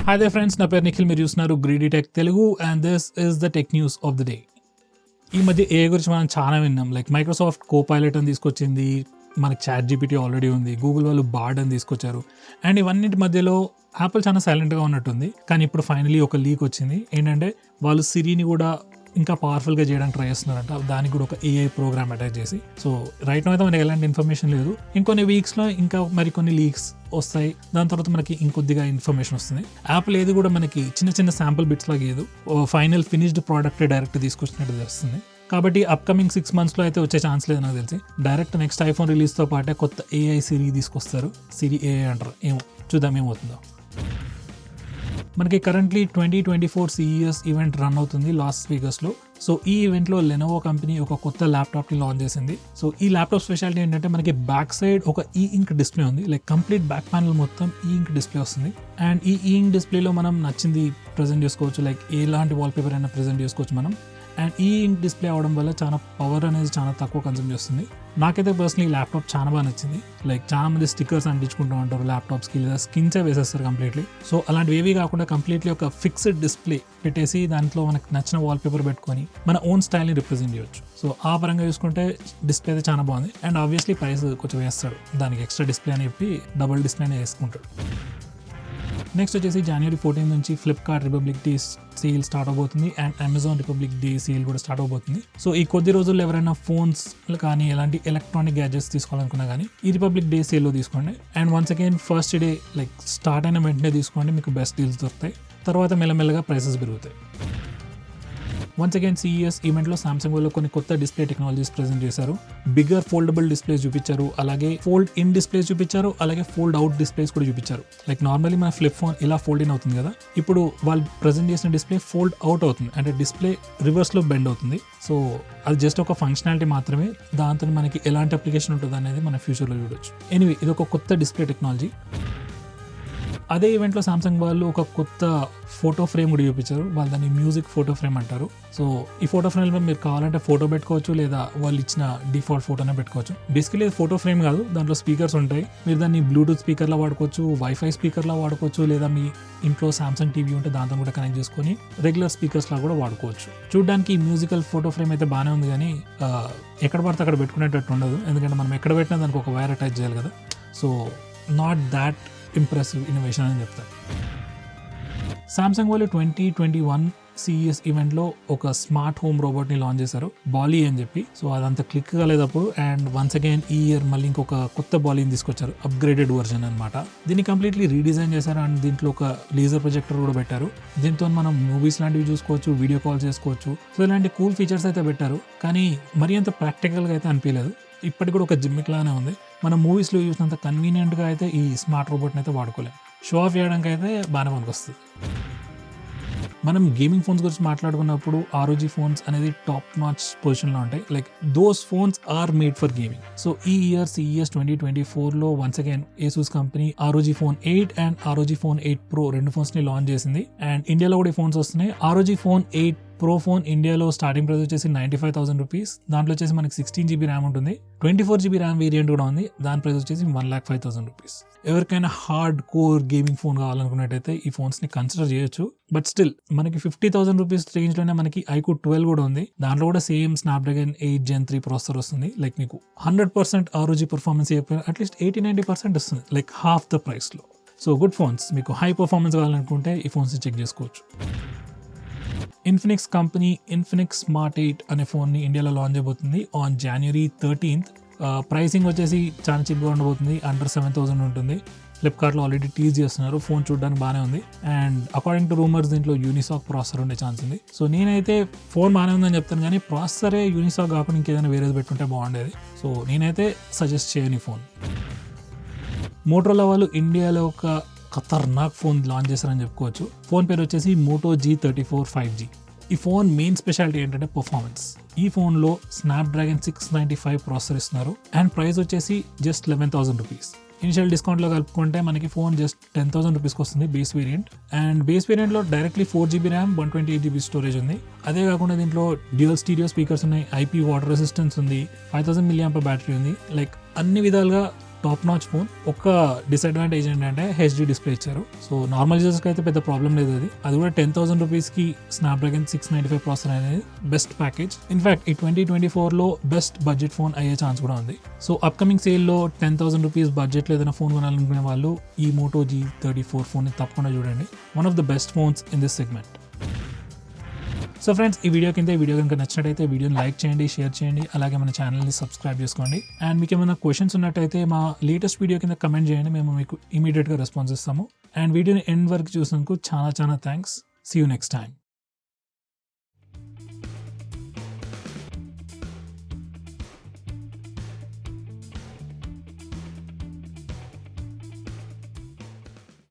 Hi they friends, నా పేరు నిఖిల్. మీరు చూస్తున్నారు greedy tech Telugu and this is the tech news of the day. ఈ మధ్య ఏ గురించి మనం చాలా విన్నాం. లైక్ మైక్రోసాఫ్ట్ కోపైలట్ అని తీసుకొచ్చింది, మనకి చాట్ జీపీటీ ఆల్రెడీ ఉంది, గూగుల్ వాళ్ళు బార్డ్ అని తీసుకొచ్చారు. అండ్ ఇవన్నింటి మధ్యలో యాపిల్ చాలా సైలెంట్గా ఉన్నట్టుంది. కానీ ఇప్పుడు ఫైనలీ ఒక లీక్ వచ్చింది. ఏంటంటే వాళ్ళు సిరిని కూడా ఇంకా పవర్ఫుల్గా చేయడానికి ట్రై చేస్తున్నారంట. దానికి కూడా ఒక ఏఐ ప్రోగ్రామ్ అటాచ్ చేసి. సో రైట్ నో అయితే మనకి ఎలాంటి ఇన్ఫర్మేషన్ లేదు. ఇంకొన్ని వీక్స్లో ఇంకా మరికొన్ని లీక్స్ వస్తాయి. దాని తర్వాత మనకి ఇంకొద్దిగా ఇన్ఫర్మేషన్ వస్తుంది. యాపిల్ ఏది కూడా మనకి చిన్న చిన్న శాంపుల్ బిట్స్ లాగా ఏదో ఫైనల్ ఫినిష్డ్ ప్రోడక్ట్ డైరెక్ట్ తీసుకొచ్చినట్టు తెలుస్తుంది. కాబట్టి అప్కమింగ్ 6 monthsలో అయితే వచ్చే ఛాన్స్ లేదు నాకు తెలిసి. డైరెక్ట్ నెక్స్ట్ ఐఫోన్ రిలీజ్తో పాటే కొత్త ఏఐ సిరి తీసుకొస్తారు. సిరి ఏఐ అంటారు, ఏమో చూద్దాం ఏమవుతుందో. మనకి కరెంట్లీ 2024 CES ఈవెంట్ రన్ అవుతుంది లాస్ వేగస్లో. సో ఈ ఈవెంట్లో లెనోవో కంపెనీ ఒక కొత్త ల్యాప్టాప్ని లాంచ్ చేసింది. సో ఈ ల్యాప్టాప్ స్పెషాలిటీ ఏంటంటే మనకి బ్యాక్ సైడ్ ఒక ఈ ఇంక్ డిస్ప్లే ఉంది. లైక్ కంప్లీట్ బ్యాక్ ప్యానల్ మొత్తం ఈ ఇంక్ డిస్ప్లే వస్తుంది. అండ్ ఈ ఇంక్ డిస్ప్లేలో మనం నచ్చింది ప్రజెంట్ చేసుకోవచ్చు. లైక్ ఎలాంటి వాల్పేపర్ అయినా ప్రజెంట్ చేసుకోవచ్చు మనం. అండ్ ఈ ఇంక్ డిస్ప్లే అవడం వల్ల చాలా పవర్ అనేది చాలా తక్కువ కన్సూమ్ చేస్తుంది. నాకైతే పర్సనలీ ల్యాప్టాప్ చాలా బాగా నచ్చింది. లైక్ చాలా మంది స్టిక్కర్స్ అంటించుకుంటూ ఉంటారు ల్యాప్టాప్స్కి, లేదా స్కిన్సే వేసేస్తారు కంప్లీట్లీ. సో అలాంటివి ఏవి కాకుండా కంప్లీట్లీ ఒక ఫిక్స్డ్ డిస్ప్లే పెట్టేసి దాంట్లో మనకు నచ్చిన వాల్పేపర్ పెట్టుకొని మన ఓన్ స్టైల్ని రిప్రజెంట్ చేయొచ్చు. సో ఆ పరంగా చూసుకుంటే డిస్ప్లే అయితే చాలా బాగుంది. అండ్ ఆబ్వియస్లీ ప్రైస్ కొంచెం వేస్తాడు, దానికి ఎక్స్ట్రా డిస్ప్లే అని చెప్పి డబుల్ డిస్ప్లేనే వేసుకుంటాడు. నెక్స్ట్ వచ్చేసి January 14 నుంచి Flipkart republic day sale start అవబోతుంది. And Amazon republic day sale కూడా స్టార్ట్ అవబోతుంది. సో ఈ కొద్ది రోజుల్లో ఎవరైనా ఫోన్స్ కానీ ఎలాంటి ఎలక్ట్రానిక్ గ్యాడ్జెట్స్ తీసుకోవాలనుకున్నా కానీ ఈ రిపబ్లిక్ డే సేల్లో తీసుకోండి. And once again first day like start అయిన వెంటనే తీసుకోండి, మీకు బెస్ట్ డీల్స్ దొరుకుతాయి. తర్వాత మెల్లమెల్లగా ప్రైసెస్ పెరుగుతాయి. వన్స్ అగైన్ CES ఈవెంట్లో సామ్సంగ్ వాళ్ళు కొన్ని కొత్త డిస్ప్లే టెక్నాలజీస్ ప్రెజెంట్ చేశారు. బిగ్గర్ ఫోల్డబుల్ డిస్ప్లేస్ చూపించారు, అలాగే ఫోల్డ్ ఇన్ డిస్ప్లేస్ చూపించారు, అలాగే ఫోల్డ్ అవుట్ డిస్ప్లేస్ కూడా చూపించారు. లైక్ నార్మల్లీ మన ఫ్లిప్ ఫోన్ ఇలా ఫోల్డ్ ఇన్ అవుతుంది కదా, ఇప్పుడు వాళ్ళు ప్రెజెంట్ చేసిన డిస్ప్లే ఫోల్డ్ అవుట్ అవుతుంది. అంటే డిస్ప్లే రివర్స్లో బెండ్ అవుతుంది. సో అది జస్ట్ ఒక ఫంక్షనాలిటీ మాత్రమే, దాంతో మనకి ఎలాంటి అప్లికేషన్ ఉంటుంది అనేది మన ఫ్యూచర్లో చూడొచ్చు. ఎనీవే ఇది ఒక కొత్త డిస్ప్లే టెక్నాలజీ. అదే ఈవెంట్లో సామ్సంగ్ వాళ్ళు ఒక కొత్త ఫోటో ఫ్రేమ్ కూడా చూపించారు. వాళ్ళు దాన్ని మ్యూజిక్ ఫోటో ఫ్రేమ్ అంటారు. సో ఈ ఫోటో ఫ్రేమ్లో మీరు కావాలంటే ఫోటో పెట్టుకోవచ్చు, లేదా వాళ్ళు ఇచ్చిన డిఫాల్ట్ ఫోటోనే పెట్టుకోవచ్చు. బేసికలీ ఇది ఫోటో ఫ్రేమ్ కాదు, దాంట్లో స్పీకర్స్ ఉంటాయి. మీరు దాన్ని బ్లూటూత్ స్పీకర్లా వాడుకోవచ్చు, వైఫై స్పీకర్లా వాడుకోవచ్చు, లేదా మీ ఇంట్లో సామ్సంగ్ టీవీ ఉంటే దాంతో కూడా కనెక్ట్ చేసుకొని రెగ్యులర్ స్పీకర్స్లా కూడా వాడుకోవచ్చు. చూడడానికి మ్యూజికల్ ఫోటో ఫ్రేమ్ అయితే బాగానే ఉంది, కానీ ఎక్కడ పడితే అక్కడ పెట్టుకునేటట్టు ఉండదు. ఎందుకంటే మనం ఎక్కడ పెట్టినా దానికి ఒక వైర్ అటాచ్ చేయాలి కదా. So not that impressive innovation అని చెప్తారు. సామ్సంగ్ వాళ్ళు 2021 CES ఈవెంట్లో ఒక స్మార్ట్ హోమ్ రోబోట్ని లాంచ్ చేశారు, బాలీ అని చెప్పి. సో అదంతా క్లిక్ కాలేదప్పుడు. అండ్ వన్స్ అగైన్ ఈ ఇయర్ మళ్ళీ ఇంకొక కొత్త బాలీని తీసుకొచ్చారు, అప్గ్రేడెడ్ వర్జన్ అనమాట. దీన్ని కంప్లీట్లీ రీడిజైన్ చేశారు. అండ్ దీంట్లో ఒక లేజర్ ప్రొజెక్టర్ కూడా పెట్టారు. దీంతో మనం మూవీస్ లాంటివి చూసుకోవచ్చు, వీడియో కాల్ చేసుకోవచ్చు. సో ఇలాంటి కూల్ ఫీచర్స్ అయితే పెట్టారు, కానీ మరీ అంత ప్రాక్టికల్గా అయితే అనిపించలేదు. ఇప్పటికి కూడా ఒక జిమ్మిక్ లానే ఉంది. మనం మూవీస్లో చూసినంత కన్వీనియంట్గా అయితే ఈ స్మార్ట్ రోబోట్ని అయితే వాడుకోలేం. షో ఆఫ్ చేయడానికి అయితే బాగానే పనికొస్తుంది. మనం గేమింగ్ ఫోన్స్ గురించి మాట్లాడుకున్నప్పుడు ROG ఫోన్స్ అనేది టాప్ నాచ్ పొజిషన్లో ఉంటాయి. Like those phones are made for gaming. So ఈ ఇయర్ CES 2024లో once again Asus company ROG Phone 8 అండ్ ROG Phone 8 Pro రెండు ఫోన్స్ని లాంచ్ చేసింది. అండ్ ఇండియాలో కూడా ఈ ఫోన్స్ వస్తున్నాయి. ROG Phone 8 Pro ఫోన్ ఇండియాలో స్టార్టింగ్ ప్రైస్ వచ్చేసి 95,000 రూపీస్. దాంట్లో వచ్చేసి మనకి 16GB ర్యామ్ ఉంటుంది, 24GB ర్యామ్ వేరియంట్ కూడా ఉంది. దాని ప్రైస్ వచ్చేసి 1,05,000 రూపీస్. ఎవరికైనా హార్డ్ కోర్ గేమింగ్ ఫోన్ కావాలనుకున్నట్టయితే ఈ ఫోన్స్ని కన్సిడర్ చేయొచ్చు. బట్ స్టిల్ మనకి 50,000 రూపీస్ రేంజ్లోనే మనకి iQOO 12 కూడా ఉంది. దాంట్లో కూడా సేమ్ స్నాప్డ్రాగన్ 8 Gen 3 ప్రాసెసర్ వస్తుంది. లైక్ మీకు 100% ROG పర్ఫార్మెన్స్ అయిపోయిన అట్లీస్ట్ 80-90% వస్తుంది, లైక్ హాఫ్ ద ప్రైస్లో. So good phones. మీకు హై పర్ఫార్మెన్స్ కావాలనుకుంటే ఈ ఫోన్స్ని చెక్ చేసుకోవచ్చు. ఇన్ఫినిక్స్ కంపెనీ ఇన్ఫినిక్స్ స్మార్ట్ 8 అనే ఫోన్ని ఇండియాలో లాంచ్ అయిపోతుంది ఆన్ January 13th. ప్రైసింగ్ వచ్చేసి చాలా చీప్గా ఉండబోతుంది, అండర్ 7,000 ఉంటుంది. ఫ్లిప్కార్ట్లో ఆల్రెడీ టీజ్ చేస్తున్నారు. ఫోన్ చూడడానికి బాగానే ఉంది. అండ్ అకార్డింగ్ టు రూమర్స్ దీంట్లో యూనిసాక్ ప్రాసెసర్ ఉండే ఛాన్స్ ఉంది. సో నేనైతే ఫోన్ బాగానే ఉందని చెప్తాను, కానీ ప్రాసెసరే యూనిసాక్ కాకుండా ఇంకేదైనా వేరేది పెట్టుంటే బాగుండేది. సో నేనైతే సజెస్ట్ చేయని ఫోన్. మోటరోలా వాళ్ళు ఇండియాలో ఒక ఖతర్నాక్ ఫోన్ లాంచ్ చేశారని చెప్పుకోవచ్చు. ఫోన్ పేరు వచ్చేసి Moto G34 5G. ఈ ఫోన్ మెయిన్ స్పెషాలిటీ ఏంటంటే పర్ఫార్మెన్స్. ఈ ఫోన్లో స్నాప్డ్రాగన్ 695 ప్రాసెసర్ ఇస్తున్నారు. అండ్ ప్రైస్ వచ్చేసి జస్ట్ 11,000 రూపీస్. ఇనిషియల్ డిస్కౌంట్లో కలుపుకుంటే మనకి ఫోన్ జస్ట్ 10,000 రూపీస్కి వస్తుంది బేస్ వేరియంట్. అండ్ బేస్ వేరియంట్లో directly 4GB RAM 128GB storage ఉంది. అదే కాకుండా దీంట్లో డ్యూయల్ స్టీరియో స్పీకర్స్ ఉన్నాయి, IP వాటర్ రెసిస్టెన్స్ ఉంది, 5000 mAh బ్యాటరీ ఉంది. లైక్ అన్ని విధాలుగా టాప్ నాచ్ ఫోన్. ఒక డిసడ్వాంటేజ్ ఏంటంటే హెచ్డి డిస్ప్లే ఇచ్చారు. సో నార్మల్ యూజర్స్కి అయితే పెద్ద ప్రాబ్లం లేదు. అది కూడా 10,000 రూపీస్కి స్నాప్డ్రాగన్ 695 ప్రాసెసర్ అనేది బెస్ట్ ప్యాకేజ్. ఇన్ఫాక్ట్ ఈ 2024లో బెస్ట్ బడ్జెట్ ఫోన్ అయ్యే ఛాన్స్ కూడా ఉంది. సో అప్కమింగ్ సేల్లో 10,000 రూపీస్ బడ్జెట్లో ఏదైనా ఫోన్ కొనాలనుకునే వాళ్ళు ఈ Moto G34 ఫోన్ని తప్పకుండా చూడండి. One of the best phones in this segment. So friends, ఈ వీడియో కనుక నచ్చినట్టయితే వీడియోని లైక్ చేయండి, షేర్ చేయండి, అలాగే మన ఛానల్ని సబ్స్క్రైబ్ చేసుకోండి. అండ్ మీకు ఏమైనా క్వశ్చన్స్ ఉన్నట్టయితే మా లేటెస్ట్ వీడియో కింద కమెంట్ చేయండి, మేము మీకు ఇమీడియట్గా రెస్పాన్స్ ఇస్తాము. అండ్ వీడియోని ఎండ్ వరకు చూసినందుకు చాలా thanks. See you next time.